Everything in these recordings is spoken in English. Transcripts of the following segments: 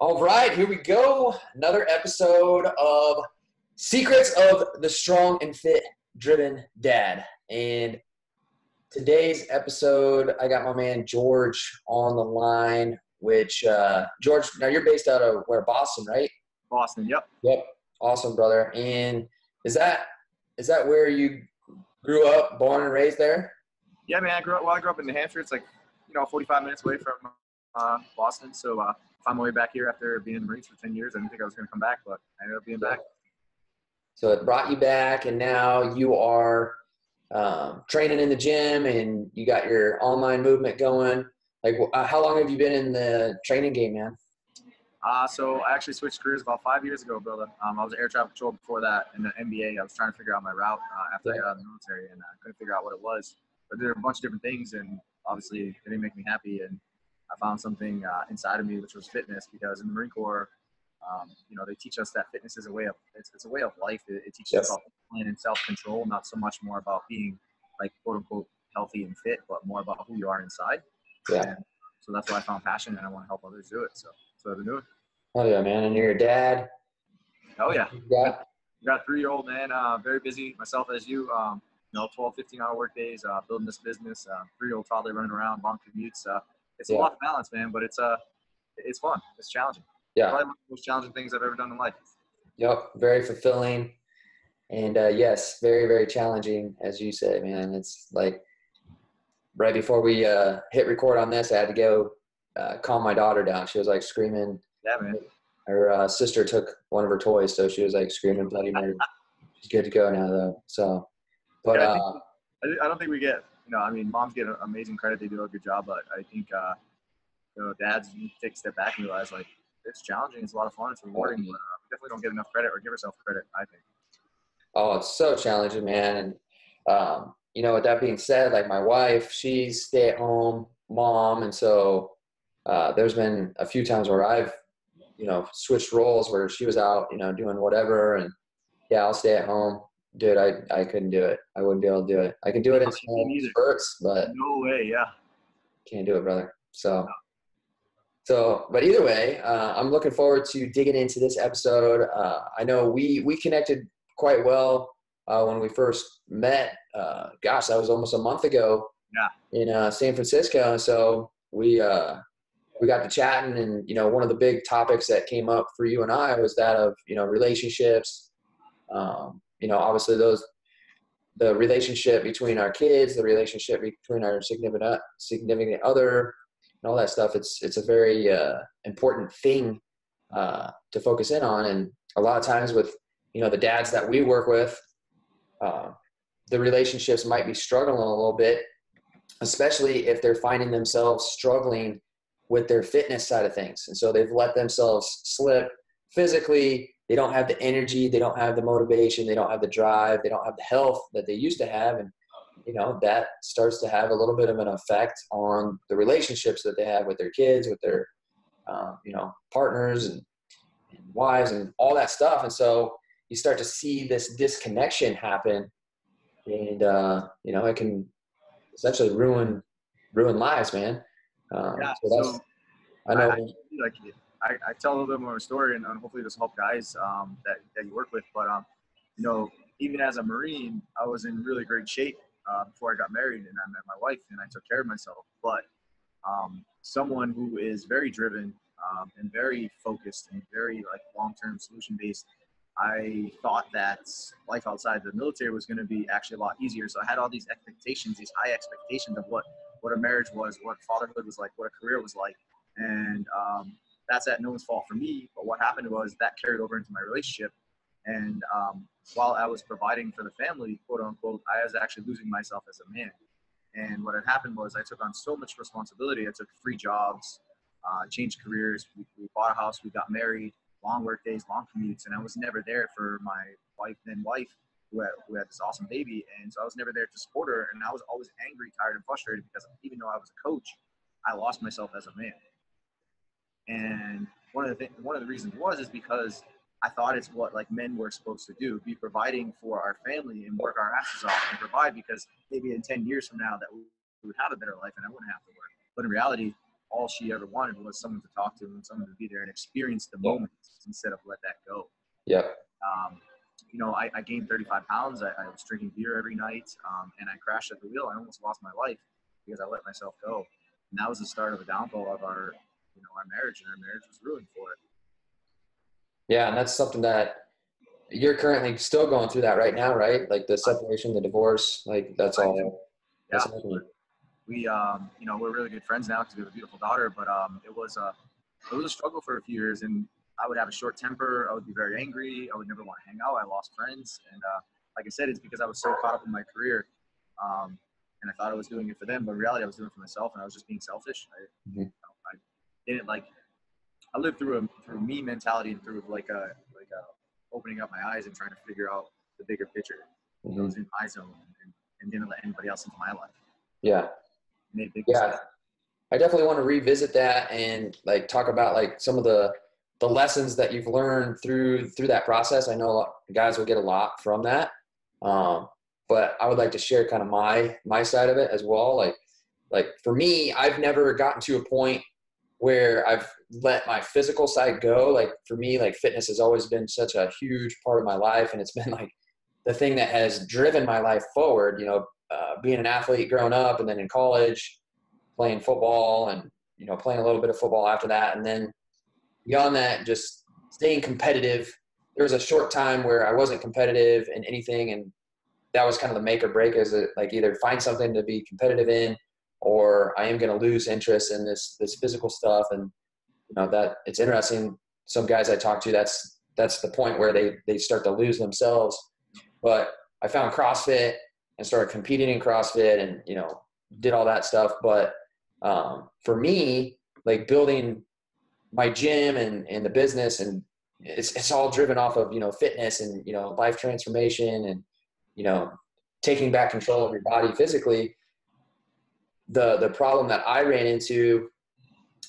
All right, here we go. Another episode of Secrets of the Strong and Fit Driven Dad. And today's episode, I got my man George on the line, which, George, now you're based out of where, Boston, right? Boston, yep. Yep. Awesome, brother. And is that where you grew up, born and raised there? Yeah, man, I grew up in New Hampshire. It's like, 45 minutes away from Boston. So I found my way back here after being in the Marines for 10 years. I didn't think I was going to come back, but I ended up being back. So it brought you back, and now you are training in the gym, and you got your online movement going. Like, how long have you been in the training game, man? So I actually switched careers about 5 years ago, brother. I was air traffic control before that in the NBA. I was trying to figure out my route after I got out of the military, and I couldn't figure out what it was. But there were a bunch of different things, and obviously it didn't make me happy. And I found something inside of me, which was fitness, because in the Marine Corps, they teach us that fitness is a way of it's a way of life. It teaches us about discipline and self-control, not so much more about being like quote unquote healthy and fit, but more about who you are inside. Yeah. And so that's why I found passion, and I want to help others do it. So that's what I've been doing. Oh yeah, man. And you're a dad. Oh yeah. Yeah. Got a 3-year-old, man. Very busy. Myself as you. 12, 15-hour work days, building this business. 3-year-old toddler running around, long commutes. It's a lot of balance, man. But it's fun. It's challenging. Yeah. Probably one of the most challenging things I've ever done in life. Yep. Very fulfilling, and yes, very, very challenging, as you say, man. It's like right before we hit record on this, I had to go calm my daughter down. She was like screaming. Yeah, man. Her sister took one of her toys, so she was like screaming bloody murder. She's good to go now, though. So, but I don't think we get, moms get amazing credit. They do a good job, but I think, dads, you take a step back and realize, like, it's challenging. It's a lot of fun. It's rewarding, but we definitely don't get enough credit or give ourselves credit, I think. Oh, it's so challenging, man. And, with that being said, like my wife, she's stay-at-home mom, and so there's been a few times where I've switched roles where she was out, doing whatever. And yeah, I'll stay at home. Dude, I couldn't do it. I wouldn't be able to do it. I can do it in small spurts, but no way. Yeah. Can't do it, brother. So, but either way, I'm looking forward to digging into this episode. I know we connected quite well when we first met. That was almost a month ago. Yeah. In San Francisco. And so we got to chatting, and, one of the big topics that came up for you and I was that of, relationships. Obviously the relationship between our kids, the relationship between our significant other, and all that stuff. It's a very important thing to focus in on. And a lot of times with, the dads that we work with, the relationships might be struggling a little bit, especially if they're finding themselves struggling with their fitness side of things. And so they've let themselves slip physically. They don't have the energy. They don't have the motivation. They don't have the drive. They don't have the health that they used to have. And, that starts to have a little bit of an effect on the relationships that they have with their kids, with their, partners and wives and all that stuff. And so you start to see this disconnection happen, and, it can essentially ruin lives, man. I know. I tell a little bit more of a story, and hopefully this will help guys that you work with. But even as a Marine, I was in really great shape before I got married, and I met my wife, and I took care of myself. But someone who is very driven and very focused and very long-term solution based, I thought that life outside the military was going to be actually a lot easier. So I had all these expectations, these high expectations of what a marriage was, what fatherhood was like, what a career was like. And that's at no one's fault for me. But what happened was that carried over into my relationship. And while I was providing for the family, quote unquote, I was actually losing myself as a man. And what had happened was I took on so much responsibility. I took 3 jobs, changed careers. We bought a house, we got married, long work days, long commutes. And I was never there for my wife who had this awesome baby. And so I was never there to support her. And I was always angry, tired, and frustrated because even though I was a coach, I lost myself as a man. And one of the reasons is because I thought it's what men were supposed to do, be providing for our family and work our asses off and provide, because maybe in 10 years from now that we would have a better life and I wouldn't have to work. But in reality, all she ever wanted was someone to talk to and someone to be there and experience the moment instead of let that go. Yep. You know, I gained 35 pounds. I was drinking beer every night, and I crashed at the wheel. I almost lost my life because I let myself go. And that was the start of the downfall of our marriage, and our marriage was ruined for it. Yeah, and that's something that you're currently still going through that right now, right? Like the separation, the divorce, like that's all. Yeah. That's happening. We, you know, we're really good friends now because we have a beautiful daughter, but it was a struggle for a few years, and I would have a short temper. I would be very angry. I would never want to hang out. I lost friends. And like I said, it's because I was so caught up in my career. And I thought I was doing it for them, but in reality I was doing it for myself, and I was just being selfish. I didn't I lived through a me mentality and through like a opening up my eyes and trying to figure out the bigger picture. I was in my zone and didn't let anybody else into my life. Yeah. Made a big mistake. I definitely want to revisit that and like talk about like some of the lessons that you've learned through that process. I know guys will get a lot from that. But I would like to share kind of my side of it as well. Like for me, I've never gotten to a point where I've let my physical side go. Like for me, like fitness has always been such a huge part of my life. And it's been like the thing that has driven my life forward, you know, being an athlete growing up and then in college, playing football and, you know, playing a little bit of football after that. And then beyond that, just staying competitive. There was a short time where I wasn't competitive in anything. And that was kind of the make or break, is it like either find something to be competitive in, or I am going to lose interest in this physical stuff. And, you know, that it's interesting. Some guys I talk to, that's the point where they start to lose themselves. But I found CrossFit and started competing in CrossFit and, you know, did all that stuff. But for me, like building my gym and the business, and it's all driven off of, you know, fitness and, you know, life transformation and, you know, taking back control of your body physically. The problem that I ran into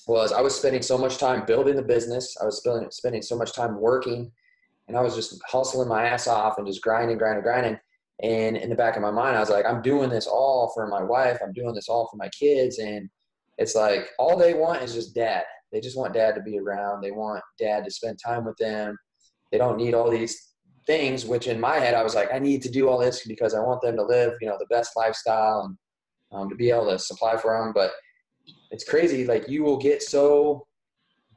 was I was spending so much time building the business. I was spending so much time working, and I was just hustling my ass off and just grinding. And in the back of my mind, I was like, I'm doing this all for my wife. I'm doing this all for my kids. And it's like, all they want is just dad. They just want dad to be around. They want dad to spend time with them. They don't need all these things, which in my head, I was like, I need to do all this because I want them to live, you know, the best lifestyle and to be able to supply for them. But it's crazy. Like you will get so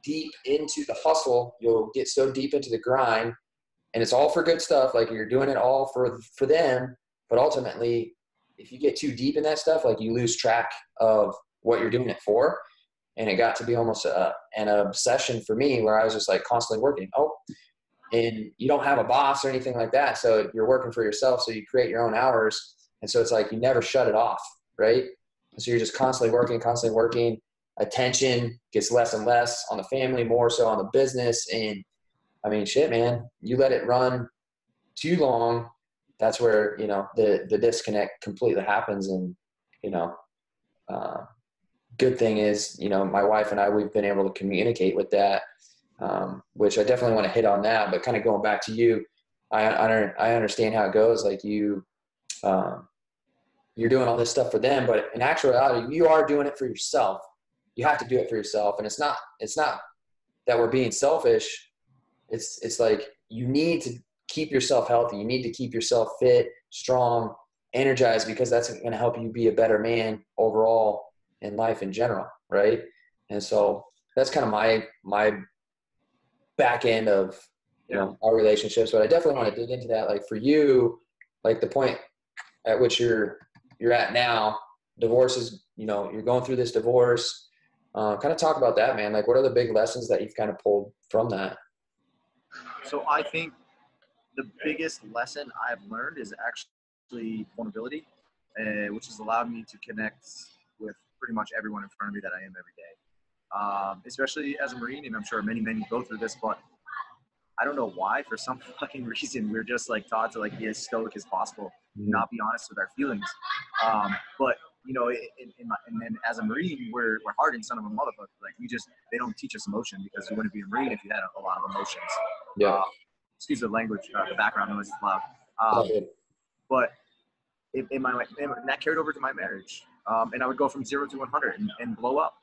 deep into the hustle. You'll get so deep into the grind, and it's all for good stuff. Like you're doing it all for them. But ultimately, if you get too deep in that stuff, like you lose track of what you're doing it for. And it got to be almost an obsession for me, where I was just like constantly working. And you don't have a boss or anything like that. So you're working for yourself. So you create your own hours. And so it's like, you never shut it off. Right. And so you're just constantly working. Attention gets less and less on the family, more so on the business. And I mean, shit, man, you let it run too long. That's where, you know, the disconnect completely happens. And, you know, good thing is, you know, my wife and I, we've been able to communicate with that, which I definitely want to hit on that. But kind of going back to you, I understand how it goes. Like you're doing all this stuff for them, but in actuality, you are doing it for yourself. You have to do it for yourself. And it's not that we're being selfish. It's like you need to keep yourself healthy. You need to keep yourself fit, strong, energized, because that's going to help you be a better man overall in life in general. Right. And so that's kind of my back end of, you know, our relationships, but I definitely want to dig into that. Like for you, like the point at which you're at now, divorce is, you know, you're going through this divorce. Kind of talk about that, man. Like what are the big lessons that you've kind of pulled from that? So I think the biggest lesson I've learned is actually vulnerability, which has allowed me to connect with pretty much everyone in front of me that I am every day. Especially as a Marine, and I'm sure many go through this, but I don't know why, for some fucking reason, we're just like taught to like be as stoic as possible, not be honest with our feelings. But you know, and as a Marine, we're hardened son of a motherfucker. Like they don't teach us emotion, because you wouldn't be a Marine if you had a lot of emotions. Yeah. Excuse the language, the background noise is loud. But and that carried over to my marriage. And I would go from 0 to 100 and blow up.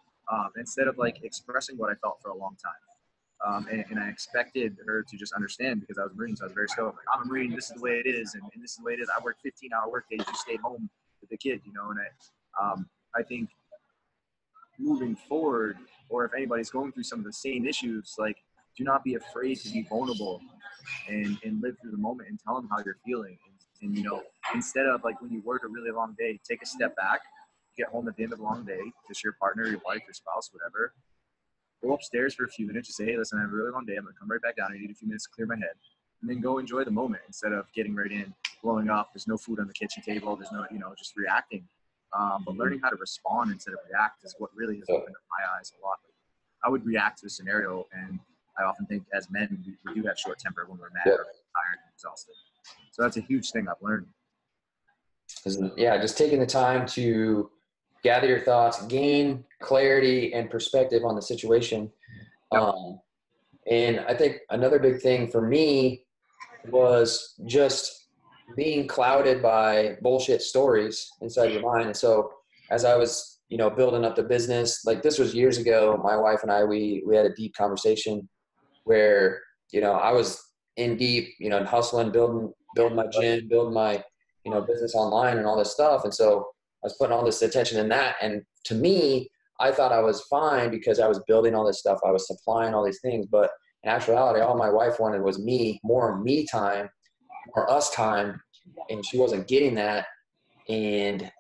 instead of like expressing what I felt for a long time. And I expected her to just understand because I was a Marine, so I was very stoic. Like, I'm a Marine, this is the way it is, and this is the way it is. I work 15-hour work days, you stay home with the kid, you know. And I think moving forward, or if anybody's going through some of the same issues, like, do not be afraid to be vulnerable and live through the moment and tell them how you're feeling. And you know, instead of like when you work a really long day, take a step back, get home at the end of a long day, just your partner, your wife, your spouse, whatever. Go upstairs for a few minutes, just say, hey, listen, I have a really long day. I'm going to come right back down. I need a few minutes to clear my head. And then go enjoy the moment instead of getting right in, blowing up. There's no food on the kitchen table. There's no, you know, just reacting. But learning how to respond instead of react is what really has opened up my eyes a lot. I would react to a scenario, and I often think as men, we do have short temper when we're mad or tired and exhausted. So that's a huge thing I've learned. Yeah, just taking the time to gather your thoughts, gain clarity and perspective on the situation. And I think another big thing for me was just being clouded by bullshit stories inside your mind. And so as I was, you know, building up the business, like this was years ago, my wife and I, we had a deep conversation where, you know, I was in deep, you know, hustling, building my gym, building my, you know, business online and all this stuff. And so I was putting all this attention in that. And to me, I thought I was fine because I was building all this stuff. I was supplying all these things. But in actuality, all my wife wanted was more me time, more us time. And she wasn't getting that. And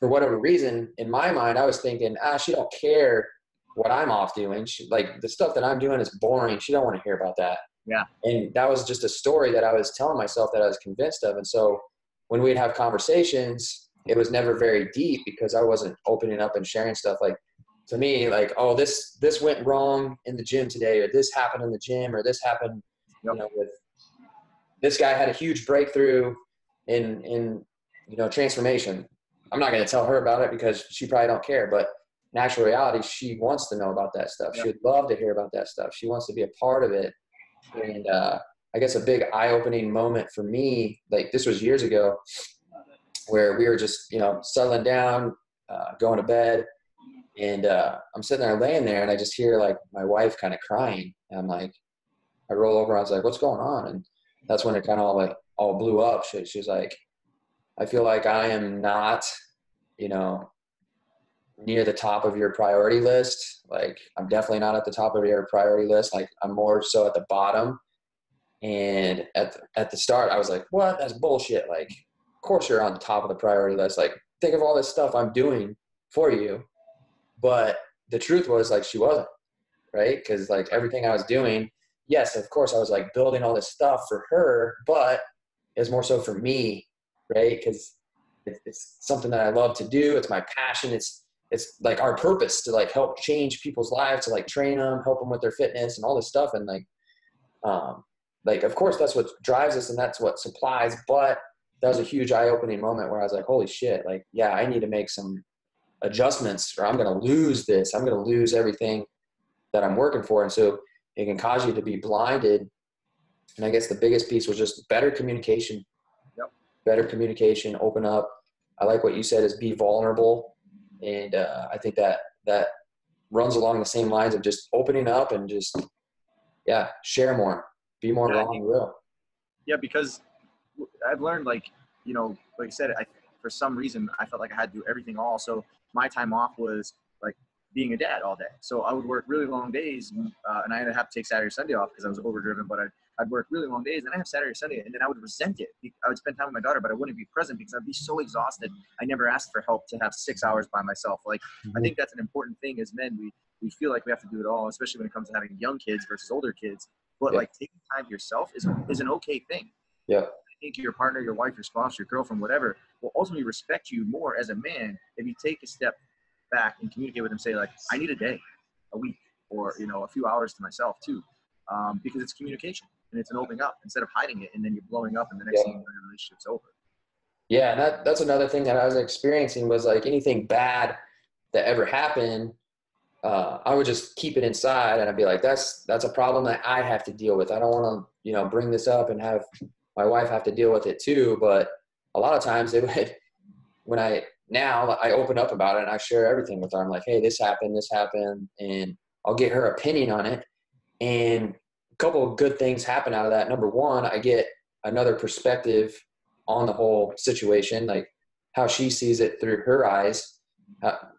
for whatever reason, in my mind, I was thinking, she don't care what I'm off doing. She, like, the stuff that I'm doing is boring. She don't want to hear about that. Yeah. And that was just a story that I was telling myself that I was convinced of. And so when we'd have conversations, it was never very deep because I wasn't opening up and sharing stuff. Like, to me, like, oh, this went wrong in the gym today, or this happened in the gym, or this happened, you know, with this guy had a huge breakthrough in you know, transformation. I'm not going to tell her about it because she probably don't care, but in actual reality, she wants to know about that stuff. She would love to hear about that stuff. She wants to be a part of it. And I guess a big eye-opening moment for me, like this was years ago, where we were just, you know, settling down, going to bed, and I'm sitting there laying there, and I just hear like my wife kind of crying. And I'm like, I roll over, I was like, what's going on? And that's when it kind of all blew up. She's like, I feel like I am not, you know, near the top of your priority list. Like, I'm definitely not at the top of your priority list. Like, I'm more so at the bottom. And at the start, I was like, what? That's bullshit. Like, of course you're on the top of the priority list. Like, think of all this stuff I'm doing for you. But the truth was, like, she wasn't, right? Because, like, everything I was doing, yes, of course, I was, like, building all this stuff for her, but it was more so for me, right? Because it's something that I love to do. It's my passion. It's like our purpose to, like, help change people's lives, to, like, train them, help them with their fitness and all this stuff. And, like, of course, that's what drives us and that's what supplies. But that was a huge eye-opening moment where I was like, holy shit, like, yeah, I need to make some adjustments or I'm going to lose this. I'm going to lose everything that I'm working for. And so it can cause you to be blinded. And I guess the biggest piece was just better communication. Better communication, open up. I like what you said is be vulnerable. And I think that runs along the same lines of just opening up and just, share more, be more raw and real. Yeah, because I've learned, like, you know, like I said, for some reason, I felt like I had to do everything all. So my time off was like being a dad all day. So I would work really long days, and I'd have to take Saturday, Sunday off because I was overdriven, but I'd work really long days, and I have Saturday, Sunday, and then I would resent it. I would spend time with my daughter, but I wouldn't be present because I'd be so exhausted. I never asked for help to have 6 hours by myself. Like, I think that's an important thing as men. We feel like we have to do it all, especially when it comes to having young kids versus older kids. But like, taking time to yourself is an okay thing. Yeah. I think your partner, your wife, your spouse, your girlfriend, whatever, will ultimately respect you more as a man if you take a step back and communicate with them. Say, like, I need a day, a week, or, you know, a few hours to myself too, because it's communication and it's an opening up instead of hiding it, and then you're blowing up, and the next thing you know, your relationship's over. Yeah, and that's another thing that I was experiencing was, like, anything bad that ever happened, I would just keep it inside, and I'd be like, that's a problem that I have to deal with. I don't want to, you know, bring this up and have my wife have to deal with it too. But a lot of times they would, when I now I open up about it and I share everything with her. I'm like, hey, this happened, and I'll get her opinion on it. And a couple of good things happen out of that. Number one, I get another perspective on the whole situation, like how she sees it through her eyes.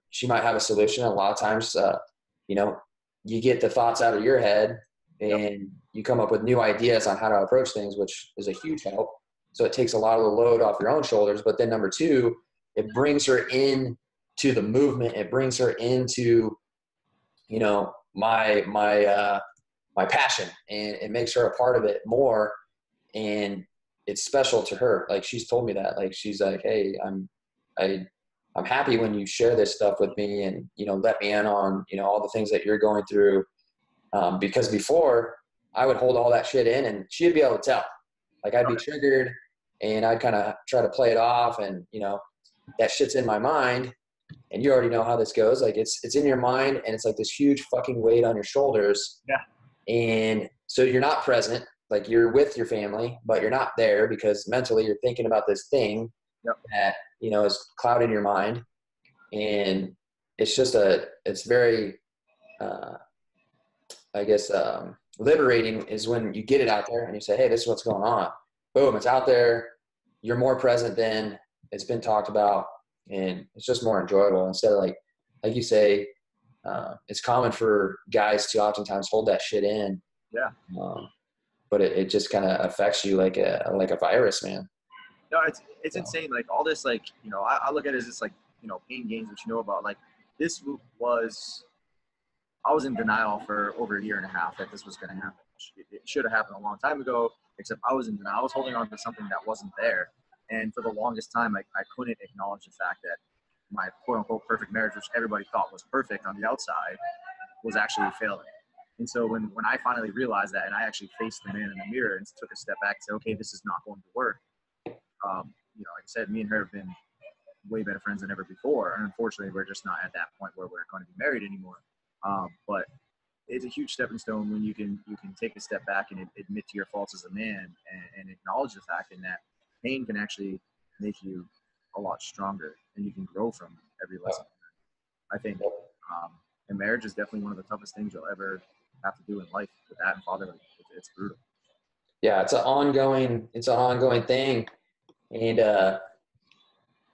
She might have a solution. A lot of times, you know, you get the thoughts out of your head and you come up with new ideas on how to approach things, which is a huge help. So it takes a lot of the load off your own shoulders. But then number two, it brings her in to the movement. It brings her into, you know, my passion, and it makes her a part of it more. And it's special to her. Like, she's told me that, like, she's like, hey, I'm happy when you share this stuff with me and, you know, let me in on, you know, all the things that you're going through. Because before I would hold all that shit in and she'd be able to tell, like, I'd be triggered and I'd kind of try to play it off, and, you know, that shit's in my mind, and you already know how this goes. Like, it's in your mind, and it's like this huge fucking weight on your shoulders. Yeah. And so you're not present, like, you're with your family, but you're not there because mentally you're thinking about this thing that, you know, is clouding your mind. And it's just it's very, I guess, liberating is when you get it out there and you say, hey, this is what's going on. Boom, it's out there. You're more present then. It's been talked about, and it's just more enjoyable instead of like you say, it's common for guys to oftentimes hold that shit in. Yeah. But it just kind of affects you like a virus, man. No, it's insane. Like, all this, like, you know, I look at it as this, like, you know, pain games, which you know about. Like, this I was in denial for over a year and a half that this was going to happen. It should have happened a long time ago, except I was in denial. I was holding on to something that wasn't there. And for the longest time, I couldn't acknowledge the fact that my quote-unquote perfect marriage, which everybody thought was perfect on the outside, was actually failing. And so when I finally realized that, and I actually faced the man in the mirror and took a step back and said, okay, this is not going to work. You know, like I said, me and her have been way better friends than ever before. And unfortunately, we're just not at that point where we're going to be married anymore. But it's a huge stepping stone when you can take a step back and admit to your faults as a man and acknowledge the fact in that pain can actually make you a lot stronger, and you can grow from every lesson. I think and marriage is definitely one of the toughest things you'll ever have to do in life. With that and fatherhood, it's brutal. Yeah, it's an ongoing thing. And,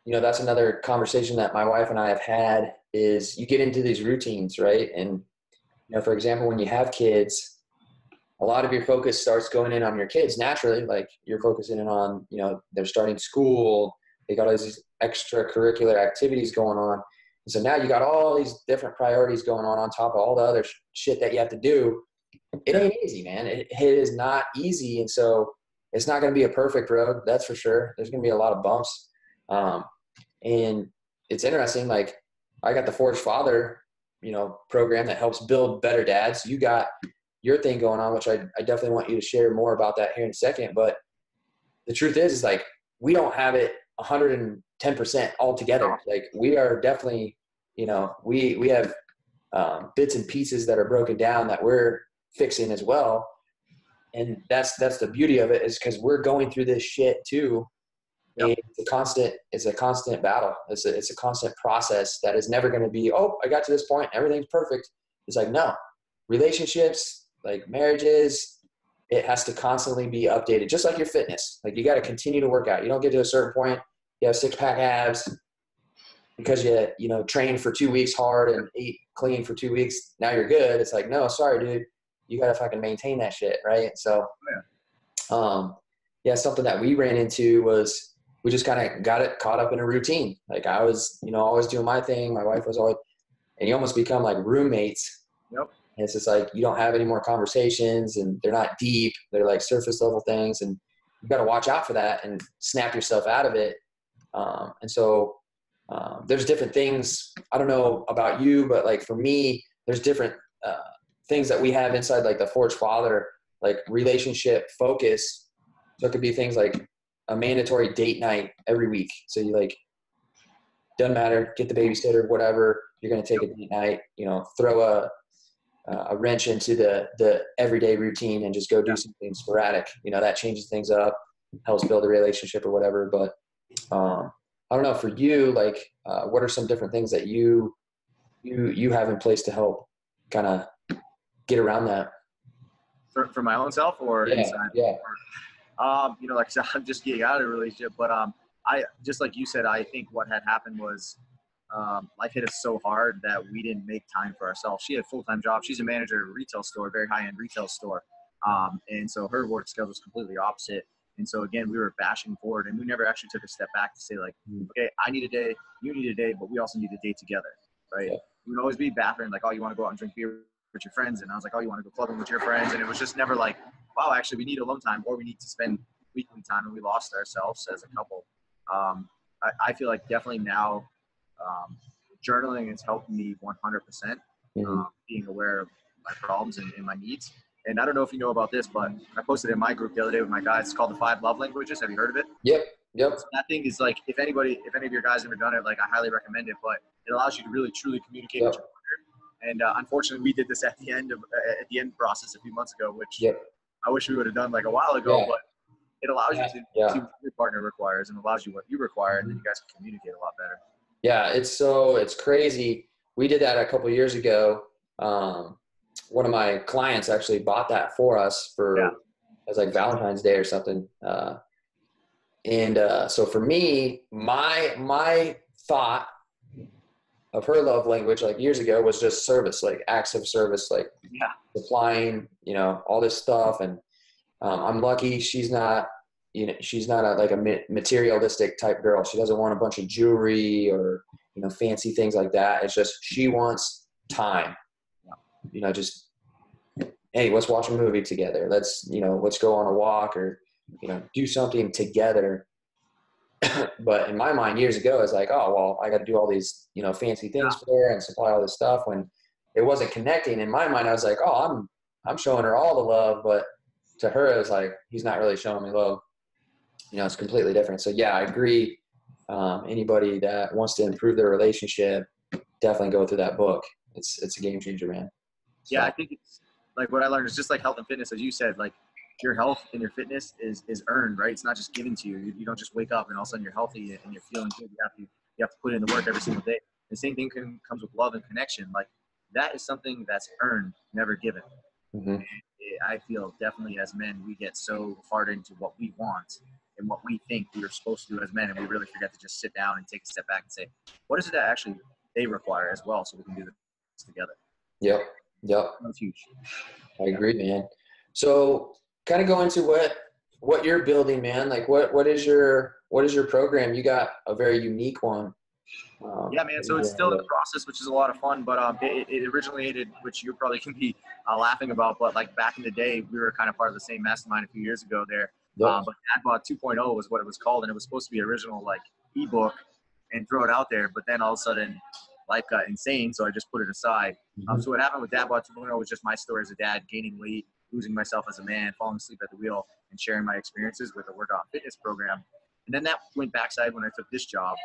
you know, that's another conversation that my wife and I have had is you get into these routines, right? And, you know, for example, when you have kids, a lot of your focus starts going in on your kids naturally. Like, you're focusing in on, you know, they're starting school, they got all these extracurricular activities going on. And so now you got all these different priorities going on top of all the other shit that you have to do. It ain't easy, man. It is not easy. And so it's not going to be a perfect road. That's for sure. There's going to be a lot of bumps. And it's interesting. Like, I got the Forged Father, you know, program that helps build better dads. You got your thing going on, which I definitely want you to share more about that here in a second. But the truth is like, we don't have it 110% all together. Like, we are definitely, you know, we have bits and pieces that are broken down that we're fixing as well. And that's the beauty of it, is because we're going through this shit too. Yep. And it's a constant battle. It's a constant process that is never going to be, oh, I got to this point, everything's perfect. It's like, no, relationships, like marriages, it has to constantly be updated. Just like your fitness, like, you got to continue to work out. You don't get to a certain point, you have 6-pack abs because you know, train for 2 weeks hard and eat clean for 2 weeks. Now you're good. It's like, no, sorry, dude. You got to fucking maintain that shit. Right. So, something that we ran into was we just kind of got it caught up in a routine. Like, I was, you know, always doing my thing. My wife was always, and you almost become like roommates. Yep. And it's just like, you don't have any more conversations, and they're not deep. They're like surface level things. And you got to watch out for that and snap yourself out of it. And so there's different things. I don't know about you, but like, for me, there's different things that we have inside like the Forged Father, like relationship focus. So it could be things like a mandatory date night every week. So you like, doesn't matter, get the babysitter, whatever, you're going to take a date night, you know, throw a wrench into the everyday routine and just go do something sporadic. You know, that changes things up, helps build a relationship or whatever. But I don't know, for you, like, what are some different things that you have in place to help kind of get around that? For my own self or Yeah, inside? yeah. You know, like I said, I'm just getting out of a relationship, but I just like you said, I think what had happened was life hit us so hard that we didn't make time for ourselves. She had a full-time job. She's a manager at a retail store, a very high-end retail store, and so her work schedule was completely opposite. And so again, we were bashing forward, and we never actually took a step back to say like, okay, I need a day, you need a day, but we also need a day together, right? Yeah. We would always be battling like, oh, you want to go out and drink beer with your friends, and I was like, oh, you want to go clubbing with your friends, and it was just never like, wow, actually, we need alone time, or we need to spend weekly time, and we lost ourselves as a couple. I feel like definitely now journaling has helped me 100%, being aware of my problems and my needs. And I don't know if you know about this, but I posted in my group the other day with my guys. It's called the 5 Love Languages. Have you heard of it? Yep. Yep. So that thing is like, if any of your guys have ever done it, like I highly recommend it. But it allows you to really truly communicate with your partner. And unfortunately, we did this at the end process a few months ago, which I wish we would have done like a while ago. But it allows you to see what your partner requires and allows you what you require, and then you guys can communicate a lot better. Yeah, it's crazy. We did that a couple of years ago. One of my clients actually bought that for us as like Valentine's Day or something. So for me, my thought of her love language like years ago was just service, like acts of service, like supplying, all this stuff. And I'm lucky she's not a materialistic type girl. She doesn't want a bunch of jewelry or, fancy things like that. It's just, she wants time, just, hey, let's watch a movie together. Let's go on a walk or, do something together. But in my mind years ago, it's like, oh, well, I got to do all these, fancy things for her and supply all this stuff. When it wasn't connecting in my mind, I was like, oh, I'm showing her all the love. But to her, it was like, he's not really showing me love. It's completely different. So yeah, I agree. Anybody that wants to improve their relationship, definitely go through that book. It's a game changer, man. So. Yeah, I think it's like what I learned is just like health and fitness, as you said, like your health and your fitness is earned, right? It's not just given to you. You don't just wake up and all of a sudden you're healthy and you're feeling good. You have to put in the work every single day. The same thing comes with love and connection. Like that is something that's earned, never given. Mm-hmm. I feel definitely as men, we get so hard into what we want and what we think we are supposed to do as men, and we really forget to just sit down and take a step back and say, what is it that actually they require as well, so we can do this together. Yep. That's huge. I agree, man. So kind of go into what you're building, man. Like what is your program? You got a very unique one. Yeah, man. So it's still in the process, which is a lot of fun. But it originated, which you probably can be laughing about. But like back in the day, we were kind of part of the same mastermind a few years ago there. But DADS 2.0 was what it was called, and it was supposed to be original like ebook and throw it out there. But then all of a sudden, life got insane, so I just put it aside. So what happened with DADS 2.0 was just my story as a dad, gaining weight, losing myself as a man, falling asleep at the wheel, and sharing my experiences with a workout fitness program. And then that went backside when I took this job.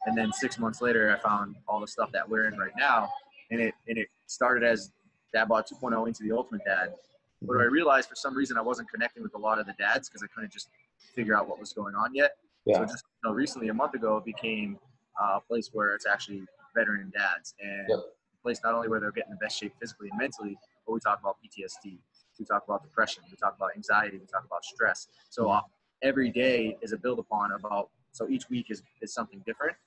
And then 6 months later, I found all the stuff that we're in right now. And it started as DADS 2.0 into the Ultimate Dad. But I realized for some reason I wasn't connecting with a lot of the dads because I couldn't just figure out what was going on yet. So just recently, a month ago, it became a place where it's actually veteran dads. And a place not only where they're getting the best shape physically and mentally, but we talk about PTSD. We talk about depression. We talk about anxiety. We talk about stress. So every day is a build upon so each week is something different.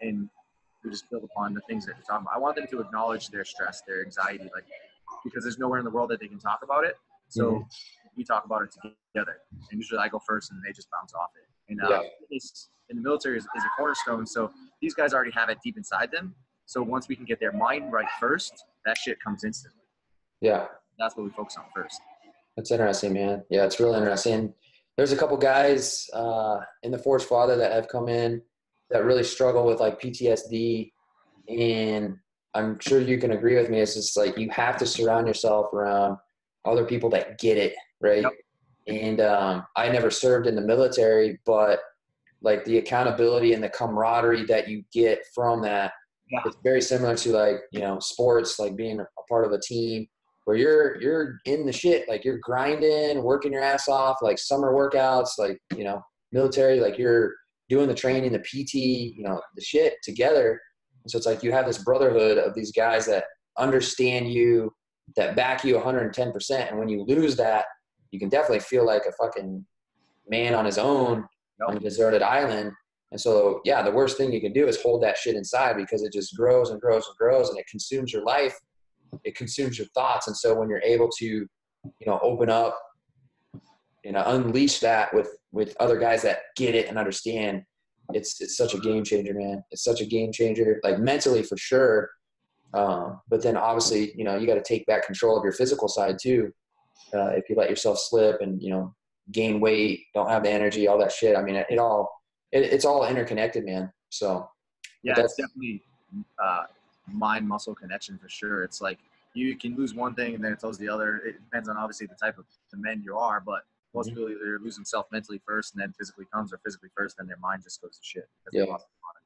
And we just build upon the things that you're talking about. I want them to acknowledge their stress, their anxiety, because there's nowhere in the world that they can talk about it. So we talk about it together. And usually I go first and they just bounce off it. And in the military is a cornerstone. So these guys already have it deep inside them. So once we can get their mind right first, that shit comes instantly. Yeah. That's what we focus on first. That's interesting, man. Yeah, it's really interesting. There's a couple guys in the Force Father that have come in that really struggle with like PTSD, and I'm sure you can agree with me. It's just like you have to surround yourself around other people that get it, right? Yep. And I never served in the military, but like the accountability and the camaraderie that you get from that, it's very similar to like, sports, like being a part of a team where you're in the shit, like you're grinding, working your ass off, like summer workouts, like, military, like you're doing the training, the PT, you know, the shit together. And so it's like you have this brotherhood of these guys that understand you, that back you 110%. And when you lose that, you can definitely feel like a fucking man on his own on a deserted island. And so, yeah, the worst thing you can do is hold that shit inside, because it just grows and grows and grows, and it consumes your life. It consumes your thoughts. And so when you're able to, you know, open up, you know, unleash that with other guys that get it and understand, it's such a game changer, man. It's such a game changer, like mentally for sure. But then obviously, you know, you got to take back control of your physical side too. If you let yourself slip and, you know, gain weight, don't have the energy, all that shit. I mean, it's all interconnected, man. So yeah, it's definitely mind muscle connection for sure. It's like you can lose one thing and then it tells the other. It depends on obviously the type of the men you are, but most people either lose themselves mentally first and then physically comes, or physically first and their mind just goes to shit. Yeah.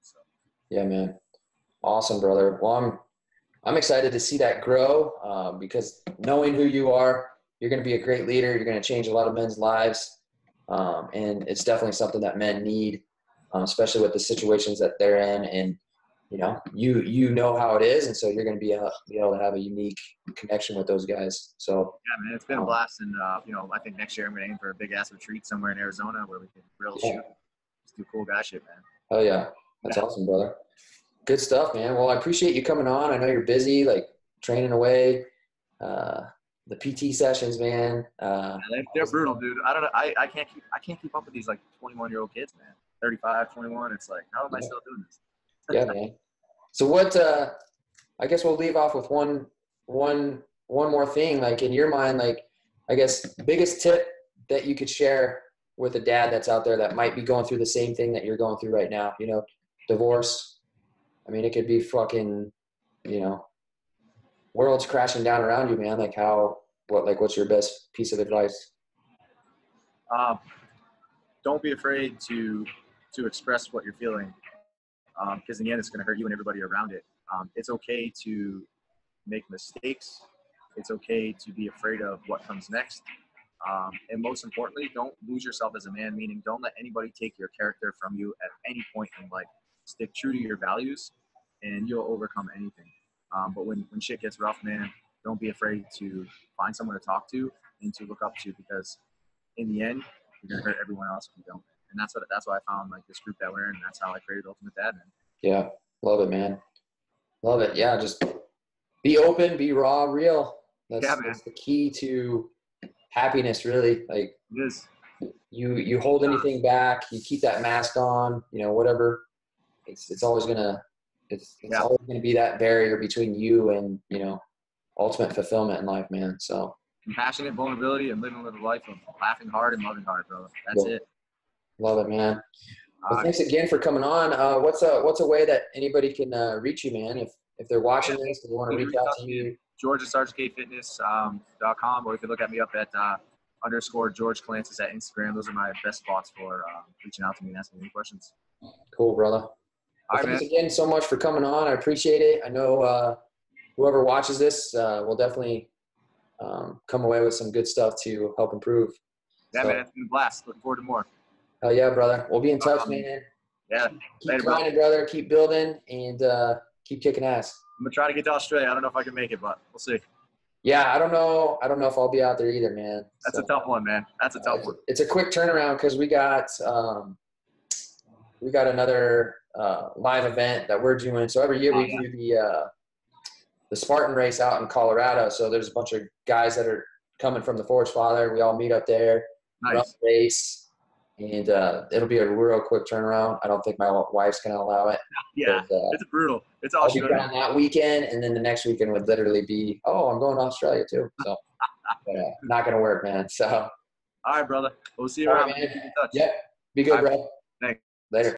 So. Yeah, man. Awesome, brother. Well, I'm excited to see that grow, because knowing who you are, you're going to be a great leader. You're going to change a lot of men's lives. And it's definitely something that men need, especially with the situations that they're in. And, you know, you know how it is. And so you're going to be able to have a unique connection with those guys. So, yeah, man, it's been a blast. And, you know, I think next year I'm going to aim for a big ass retreat somewhere in Arizona where we can grill, shoot, just do cool guy shit, man. Oh yeah. That's awesome, brother. Good stuff, man. Well, I appreciate you coming on. I know you're busy, like training away, the PT sessions, man. They're brutal, dude. I don't know. I can't keep up with these like 21-year-old kids, man. 35, 21. It's like, how am I still doing this? Yeah, man. So what, I guess we'll leave off with one more thing. Like in your mind, like, I guess biggest tip that you could share with a dad that's out there that might be going through the same thing that you're going through right now, you know, divorce. I mean, it could be fucking, you know, world's crashing down around you, man. Like what's your best piece of advice? Don't be afraid to express what you're feeling. Because in the end, it's going to hurt you and everybody around it. It's okay to make mistakes. It's okay to be afraid of what comes next. And most importantly, don't lose yourself as a man, meaning don't let anybody take your character from you at any point in life. Stick true to your values and you'll overcome anything. But when shit gets rough, man, don't be afraid to find someone to talk to and to look up to, because in the end, you're going to hurt everyone else if you don't. And that's why I found like this group that we're in, and that's how I created Ultimate Dad, man. Yeah. Love it, man. Love it. Yeah. Just be open, be raw, real. That's the key to happiness, really. Like it is. You hold anything back, you keep that mask on, you know, whatever. It's always gonna always gonna be that barrier between you and, you know, ultimate fulfillment in life, man. So compassionate vulnerability and living a life of laughing hard and loving hard, brother. That's it. Love it, man. Well, thanks again for coming on. What's a way that anybody can reach you, man? If they're watching this, if they want to reach out to you. GeorgeSargeKFitness.com, or you can look at me up at _ George Kalantzis at Instagram. Those are my best spots for reaching out to me and asking me questions. Cool, brother. Well, thanks again so much for coming on. I appreciate it. I know whoever watches this will definitely come away with some good stuff to help improve. Yeah, man, it's been a blast. Looking forward to more. Hell yeah, brother. We'll be in touch, man. Yeah. Keep grinding, brother. Keep building and keep kicking ass. I'm going to try to get to Australia. I don't know if I can make it, but we'll see. Yeah, I don't know if I'll be out there either, man. That's a tough one, man. That's a tough one. It's a quick turnaround because we got another live event that we're doing. So every year we do the Spartan race out in Colorado. So there's a bunch of guys that are coming from the Forge Father. We all meet up there, run the race, and it'll be a real quick turnaround. I don't think my wife's going to allow it. Yeah, it's brutal. It's Australia. I'll be down that weekend, and then the next weekend would literally be, I'm going to Australia too. So not going to work, man. So all right, brother. We'll see you around. Right, man. Keep in touch. Yep. Be good, bro. Thanks. Later.